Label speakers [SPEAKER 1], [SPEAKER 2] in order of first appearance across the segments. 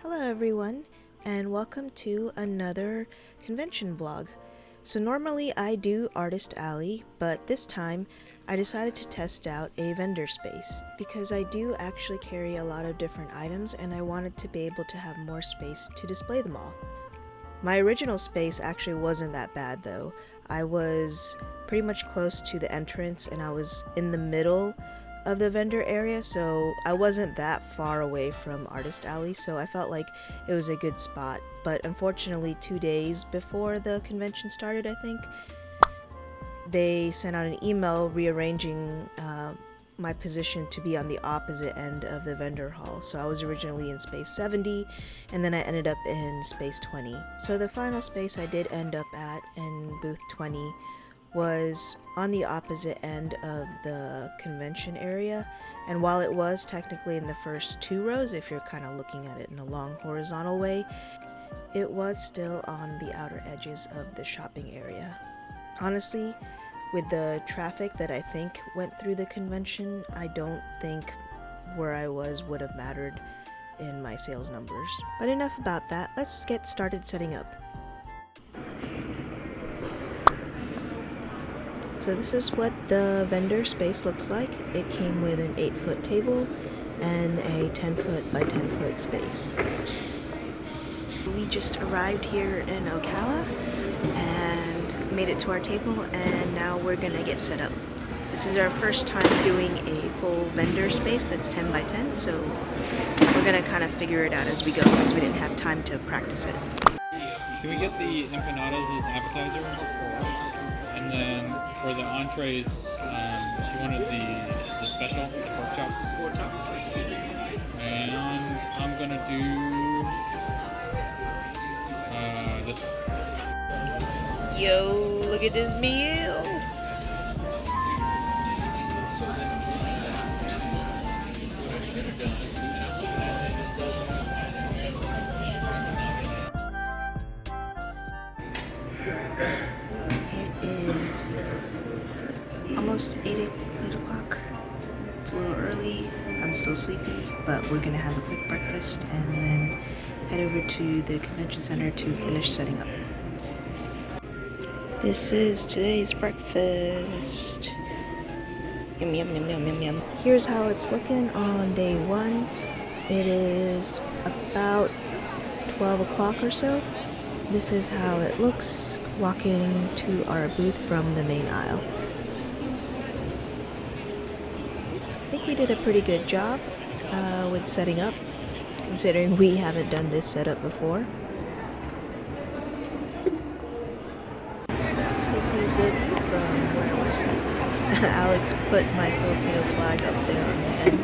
[SPEAKER 1] Hello everyone, and welcome to another convention vlog. So normally I do Artist Alley, but this time I decided to test out a vendor space because I do actually carry a lot of different items and I wanted to be able to have more space to display them all. My original space actually wasn't that bad though. I was pretty much close to the entrance and I was in the middle of the vendor area, so I wasn't that far away from Artist Alley, so I felt like it was a good spot. But unfortunately 2 days before the convention started, I think, they sent out an email rearranging my position to be on the opposite end of the vendor hall. So I was originally in space 70 and then I ended up in space 20. So the final space I did end up at in booth 20 was on the opposite end of the convention area, and while it was technically in the first 2 rows, if you're kind of looking at it in a long horizontal way, it was still on the outer edges of the shopping area. Honestly, with the traffic that I think went through the convention, I don't think where I was would have mattered in my sales numbers. But enough about that, let's get started setting up. So this is what the vendor space looks like. It came with an 8-foot table and a 10-foot by 10-foot space. We just arrived here in Ocala and made it to our table, and now we're gonna get set up. This is our first time doing a full vendor space that's 10 by 10, so we're gonna kind of figure it out as we go because we didn't have time to practice it.
[SPEAKER 2] Can we get the empanadas as appetizer? And then for the entrees, she wanted the special, the pork chops. And I'm gonna do this one.
[SPEAKER 1] Yo, look at this meal! Almost 8 o'clock. It's a little early. I'm still sleepy, but we're gonna have a quick breakfast and then head over to the convention center to finish setting up. This is today's breakfast. Yum yum yum yum yum yum. Here's how it's looking on day 1. It is about 12 o'clock or so. This is how it looks walking to our booth from the main aisle. I think we did a pretty good job with setting up, considering we haven't done this setup before. This is the view from where we're sitting. Alex put my Filipino flag up there on the end.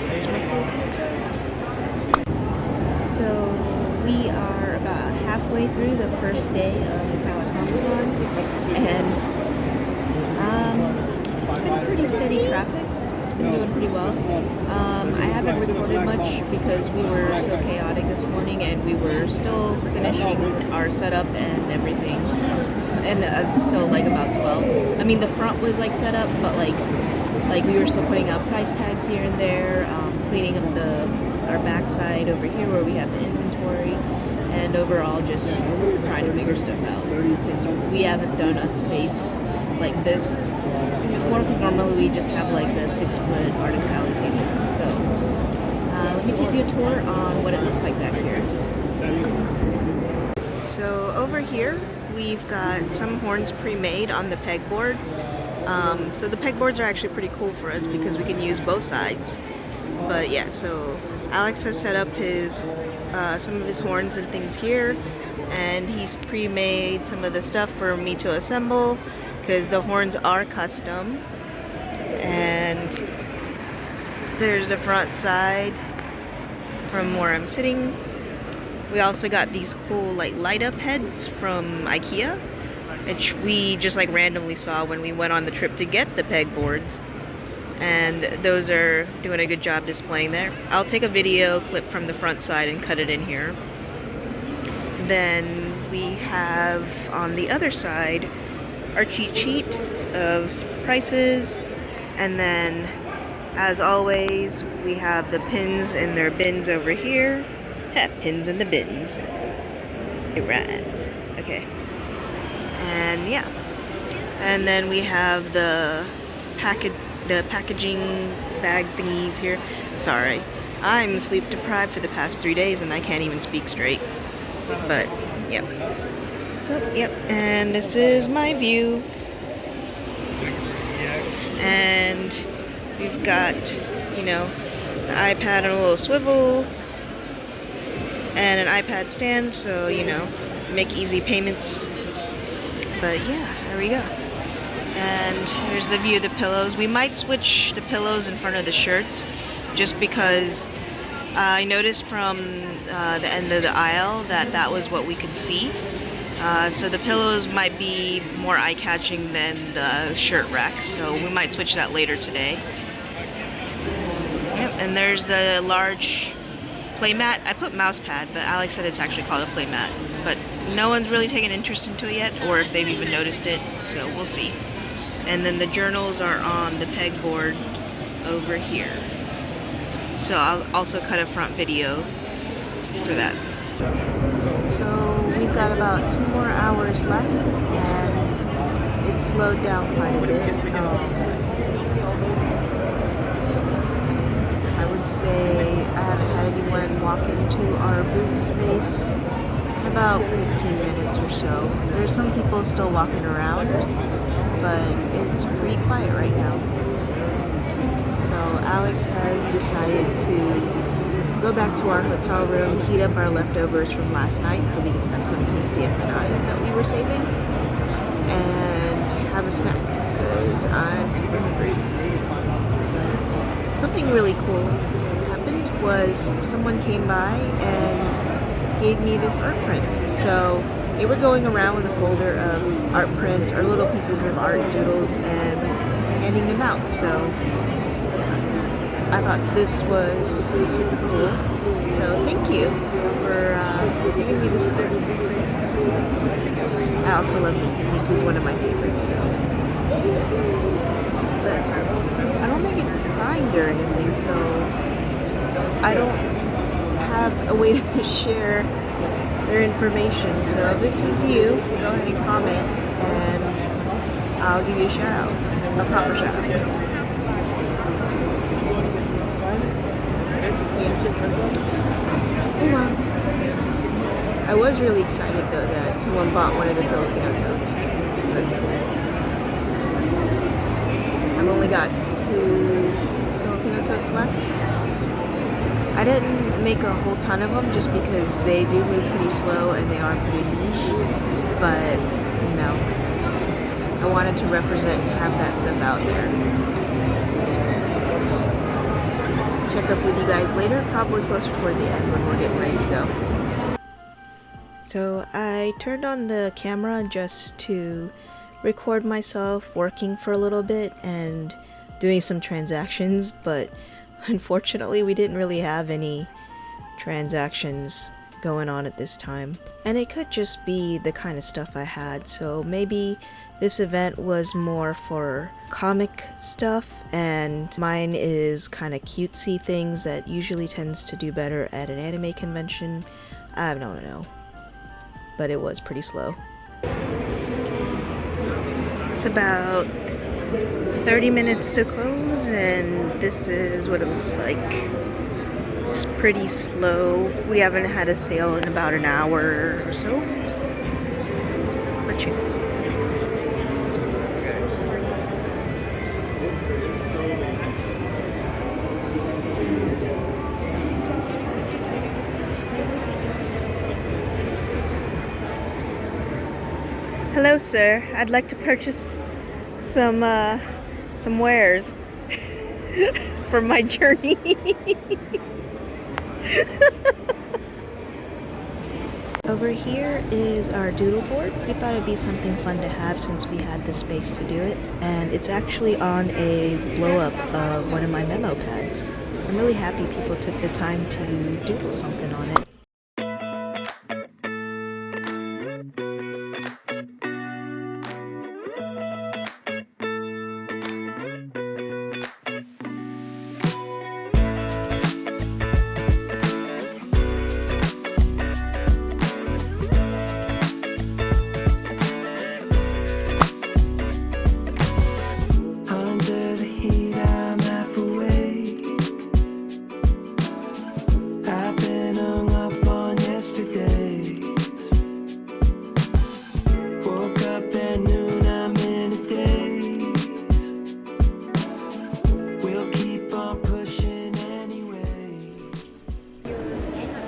[SPEAKER 1] There's my Filipino toads. So we are about halfway through the first day of Ocala and it's been pretty steady traffic. It's been doing pretty well. I haven't recorded much because we were so chaotic this morning and we were still finishing our setup and everything, and until like about 12. I mean, the front was like set up, but like we were still putting up price tags here and there, cleaning up our backside over here where we have the inventory, and overall just trying to figure stuff out because we haven't done a space like this before, because normally we just have like the 6-foot Artist Alley table. So let me take you a tour on what it looks like back here. So over here we've got some horns pre-made on the pegboard. So the pegboards are actually pretty cool for us because we can use both sides. But yeah, so Alex has set up his some of his horns and things here, and he's pre-made some of the stuff for me to assemble because the horns are custom. And there's the front side from where I'm sitting. We also got these cool like light up heads from IKEA, which we just like randomly saw when we went on the trip to get the pegboards. And those are doing a good job displaying there. I'll take a video clip from the front side and cut it in here. Then we have on the other side our cheat sheet of prices And then, as always, we have the pins in their bins over here. Pins in the bins. It rhymes. Okay. And yeah. And then we have the packaging bag thingies here. Sorry. I'm sleep deprived for the past 3 days and I can't even speak straight. But, yep. So, yep. And this is my view. And we've got, you know, the iPad on a little swivel and an iPad stand, so, you know, make easy payments. But yeah, there we go. And here's the view of the pillows. We might switch the pillows in front of the shirts just because I noticed from the end of the aisle that that was what we could see. So the pillows might be more eye-catching than the shirt rack, so we might switch that later today. Yep, and there's the large playmat. I put mouse pad, but Alex said it's actually called a playmat. But no one's really taken interest into it yet, or if they've even noticed it, so we'll see. And then the journals are on the pegboard over here. So I'll also cut a front video for that. So we've got about 2 more hours left, and it's slowed down quite a bit. I would say I haven't had anyone walk into our booth space in about 15 minutes or so. There's some people still walking around, but it's pretty quiet right now. So Alex has decided to go back to our hotel room, heat up our leftovers from last night so we can have some tasty empanadas that we were saving, and have a snack because I'm super hungry. But something really cool happened was someone came by and gave me this art print. So they were going around with a folder of art prints or little pieces of art doodles and handing them out. So I thought this was super cool. So thank you for giving me this card. I also love Mickey. Mickey's one of my favorites. So. But I don't think it's signed or anything, so I don't have a way to share their information. So if this is you, go ahead and comment and I'll give you a shout out, a proper shout out. Oh wow. I was really excited though that someone bought one of the Filipino totes, so that's cool. I've only got 2 Filipino totes left. I didn't make a whole ton of them just because they do move pretty slow and they are pretty niche, but you know, I wanted to represent and have that stuff out there. Check up with you guys later, probably closer toward the end when we're getting ready to go. So I turned on the camera just to record myself working for a little bit and doing some transactions, but unfortunately we didn't really have any transactions going on at this time. And it could just be the kind of stuff I had, so maybe this event was more for comic stuff and mine is kind of cutesy things that usually tends to do better at an anime convention. I don't know, but it was pretty slow. It's about 30 minutes to close and this is what it looks like. It's pretty slow. We haven't had a sale in about an hour or so. But yeah. Hello, sir. I'd like to purchase some wares for my journey. Over here is our doodle board. We thought it'd be something fun to have since we had the space to do it, and it's actually on a blow up of one of my memo pads. I'm really happy people took the time to doodle something on it.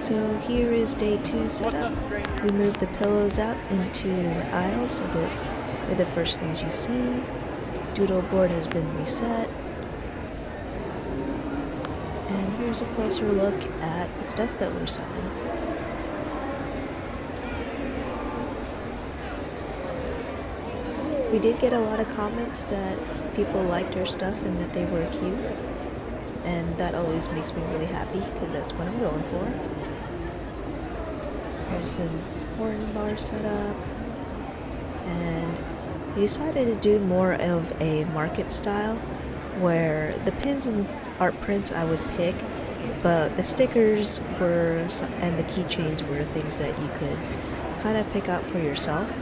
[SPEAKER 1] So here is day 2 setup. We moved the pillows out into the aisle so that they're the first things you see. Doodle board has been reset. And here's a closer look at the stuff that we're selling. We did get a lot of comments that people liked our stuff and that they were cute. And that always makes me really happy because that's what I'm going for. Here's the horn bar setup. And we decided to do more of a market style where the pins and art prints I would pick, but the stickers were and the keychains were things that you could kind of pick out for yourself.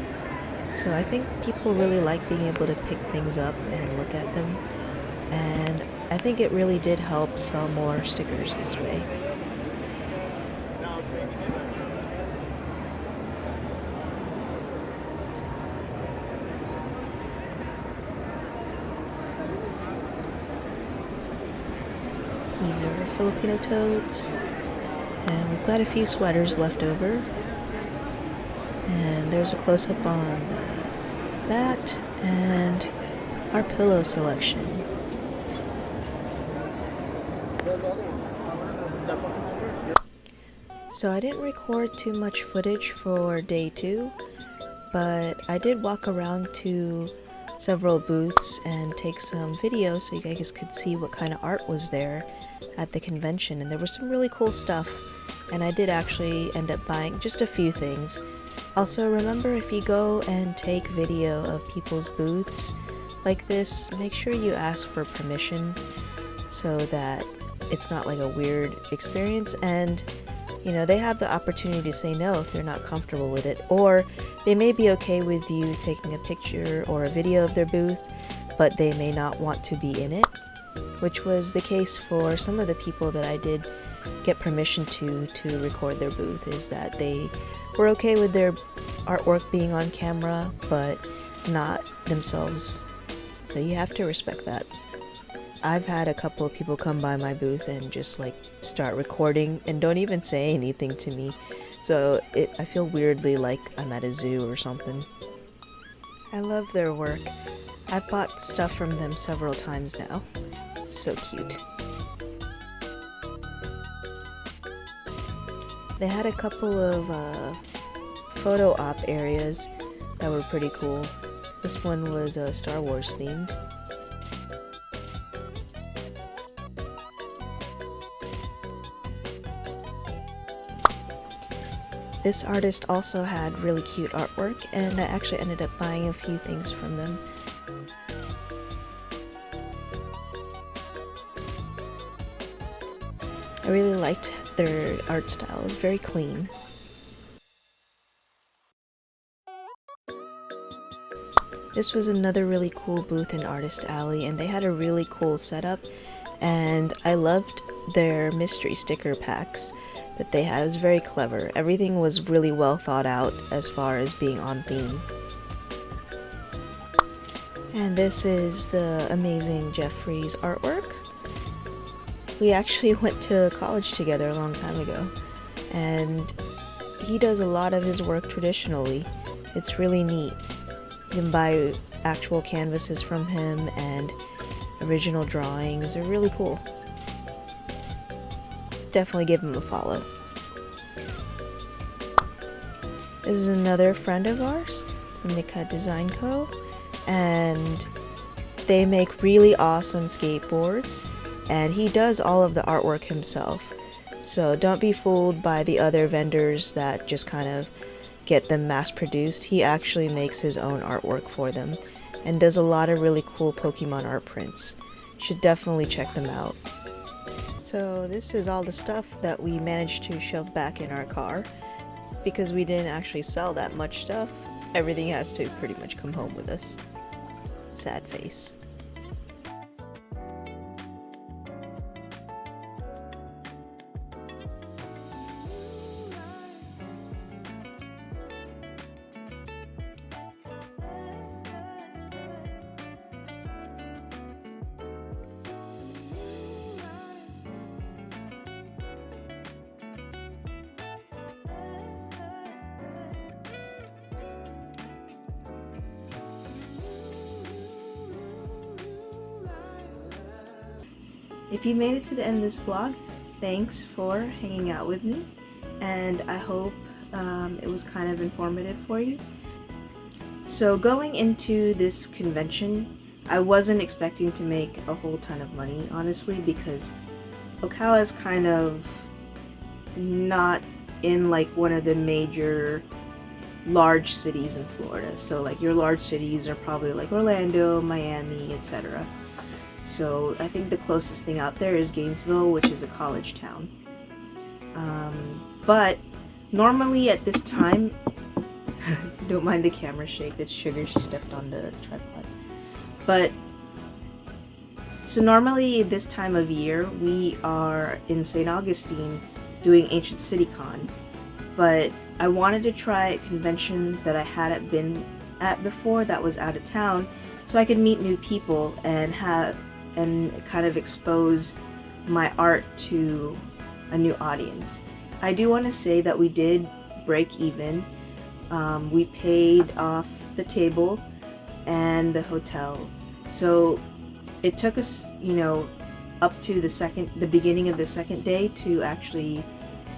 [SPEAKER 1] So I think people really like being able to pick things up and look at them, and I think it really did help sell more stickers this way. These are Filipino totes, and we've got a few sweaters left over. And there's a close-up on the bat and our pillow selection. So I didn't record too much footage for day 2, but I did walk around to several booths and take some video so you guys could see what kind of art was there at the convention, and there was some really cool stuff, and I did actually end up buying just a few things. Also, remember, if you go and take video of people's booths like this, make sure you ask for permission so that it's not like a weird experience, and you know, they have the opportunity to say no if they're not comfortable with it, or they may be okay with you taking a picture or a video of their booth, but they may not want to be in it, which was the case for some of the people that I did get permission to record their booth, is that they were okay with their artwork being on camera, but not themselves. So you have to respect that. I've had a couple of people come by my booth and just like start recording and don't even say anything to me. So I feel weirdly like I'm at a zoo or something. I love their work. I've bought stuff from them several times now. It's so cute. They had a couple of photo op areas that were pretty cool. This one was Star Wars themed. This artist also had really cute artwork, and I actually ended up buying a few things from them. I really liked their art style. It was very clean. This was another really cool booth in Artist Alley, and they had a really cool setup, and I loved their mystery sticker packs that they had. It was very clever. Everything was really well thought out as far as being on theme. And this is the amazing Jeffrey's artwork. We actually went to college together a long time ago, and he does a lot of his work traditionally. It's really neat. You can buy actual canvases from him and original drawings. They're really cool. Definitely give him a follow. This is another friend of ours, the Mika Design Co., and they make really awesome skateboards, and he does all of the artwork himself. So don't be fooled by the other vendors that just kind of get them mass produced. He actually makes his own artwork for them and does a lot of really cool Pokemon art prints. You should definitely check them out. So this is all the stuff that we managed to shove back in our car. Because we didn't actually sell that much stuff, everything has to pretty much come home with us. Sad face. if you made it to the end of this vlog, thanks for hanging out with me, and I hope it was kind of informative for you. So going into this convention, I wasn't expecting to make a whole ton of money, honestly, because Ocala is kind of not in like one of the major large cities in Florida. So like your large cities are probably like Orlando, Miami, etc. So I think the closest thing out there is Gainesville, which is a college town. But normally at this time, don't mind the camera shake, that's Sugar, she stepped on the tripod. But so normally this time of year we are in St. Augustine doing Ancient City Con, but I wanted to try a convention that I hadn't been at before that was out of town, so I could meet new people and kind of expose my art to a new audience. I do want to say that we did break even. We paid off the table and the hotel, so it took us, up to the beginning of the second day to actually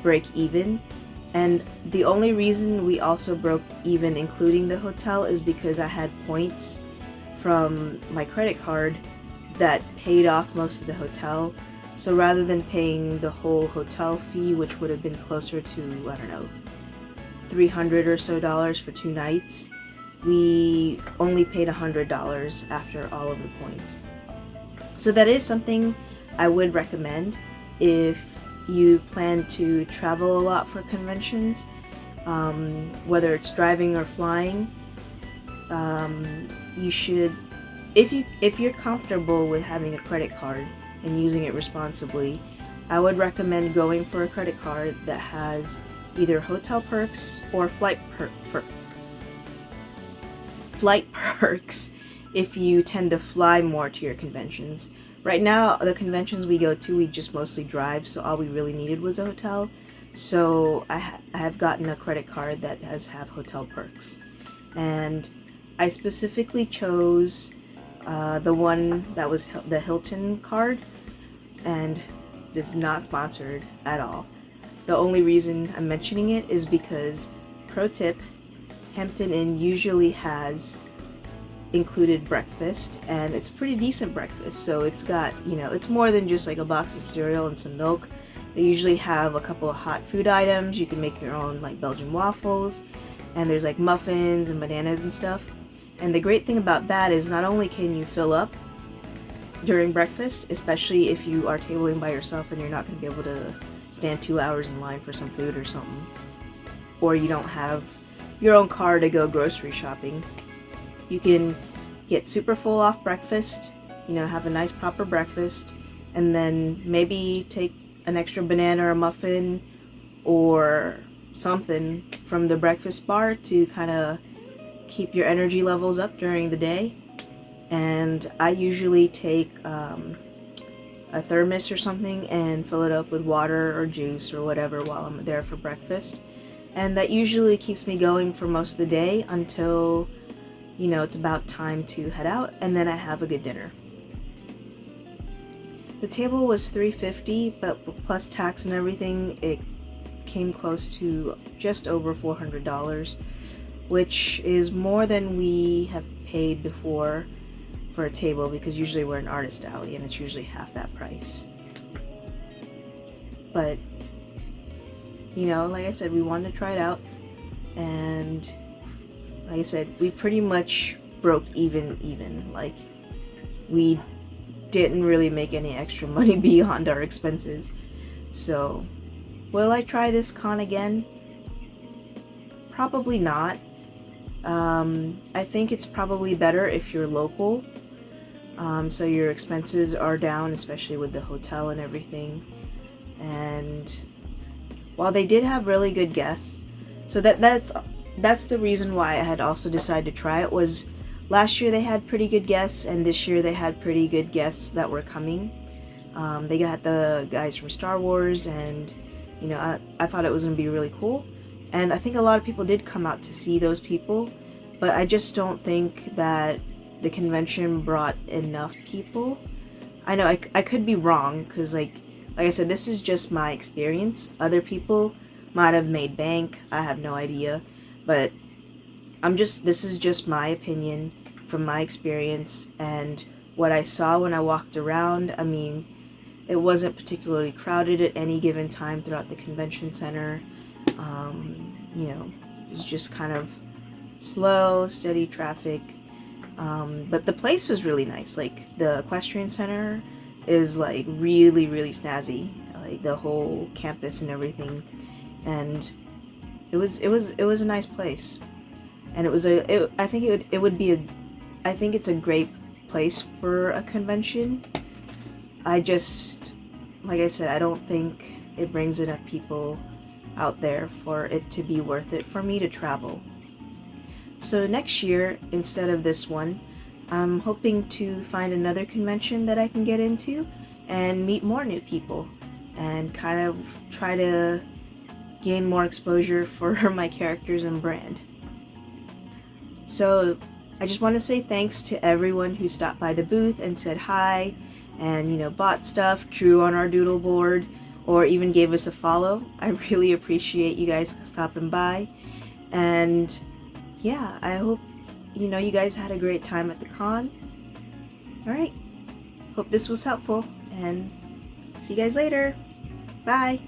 [SPEAKER 1] break even. And the only reason we also broke even, including the hotel, is because I had points from my credit card that paid off most of the hotel. So rather than paying the whole hotel fee, which would have been closer to, I don't know, $300 or so for 2 nights, we only paid $100 after all of the points. So that is something I would recommend if you plan to travel a lot for conventions, whether it's driving or flying. You should, if you're comfortable with having a credit card and using it responsibly, I would recommend going for a credit card that has either hotel perks or flight perks if you tend to fly more to your conventions. Right now, the conventions we go to, we just mostly drive, so all we really needed was a hotel. So I have gotten a credit card that does have hotel perks. And I specifically chose the one that was the Hilton card, and is not sponsored at all. The only reason I'm mentioning it is because, pro tip, Hampton Inn usually has included breakfast, and it's pretty decent breakfast. So it's got, it's more than just like a box of cereal and some milk. They usually have a couple of hot food items. You can make your own like Belgian waffles, and there's like muffins and bananas and stuff. And the great thing about that is not only can you fill up during breakfast, especially if you are tabling by yourself and you're not going to be able to stand 2 hours in line for some food or something, or you don't have your own car to go grocery shopping. You can get super full off breakfast, have a nice proper breakfast, and then maybe take an extra banana or a muffin or something from the breakfast bar to kind of keep your energy levels up during the day. And I usually take a thermos or something and fill it up with water or juice or whatever while I'm there for breakfast. And that usually keeps me going for most of the day until it's about time to head out, and then I have a good dinner. The table was $350, but plus tax and everything, it came close to just over $400, which is more than we have paid before for a table, because usually we're an artist alley and it's usually half that price. But like I said, we wanted to try it out, and like I said, we pretty much broke even. Like, we didn't really make any extra money beyond our expenses. So, will I try this con again? Probably not. I think it's probably better if you're local, so your expenses are down, especially with the hotel and everything. And while they did have really good guests, so that's the reason why I had also decided to try it, was last year they had pretty good guests, and this year they had pretty good guests that were coming. They got the guys from Star Wars, and I thought it was going to be really cool. And I think a lot of people did come out to see those people, but I just don't think that the convention brought enough people I know I could be wrong, because like I said, this is just my experience. Other people might have made bank, I have no idea, but this is just my opinion from my experience and what I saw when I walked around. I mean, it wasn't particularly crowded at any given time throughout the convention center. You know, it was just kind of slow, steady traffic. But the place was really nice. Like, the equestrian center is like really, really snazzy. Like, the whole campus and everything. And it was a nice place. And I think I think it's a great place for a convention. Like I said, I don't think it brings enough people out there for it to be worth it for me to travel. So next year, instead of this one, I'm hoping to find another convention that I can get into and meet more new people and kind of try to gain more exposure for my characters and brand. So I just want to say thanks to everyone who stopped by the booth and said hi and, you know, bought stuff, drew on our doodle board, or even gave us a follow. I really appreciate you guys stopping by. And yeah, I hope, you know, you guys had a great time at the con. Alright, hope this was helpful, and see you guys later. Bye!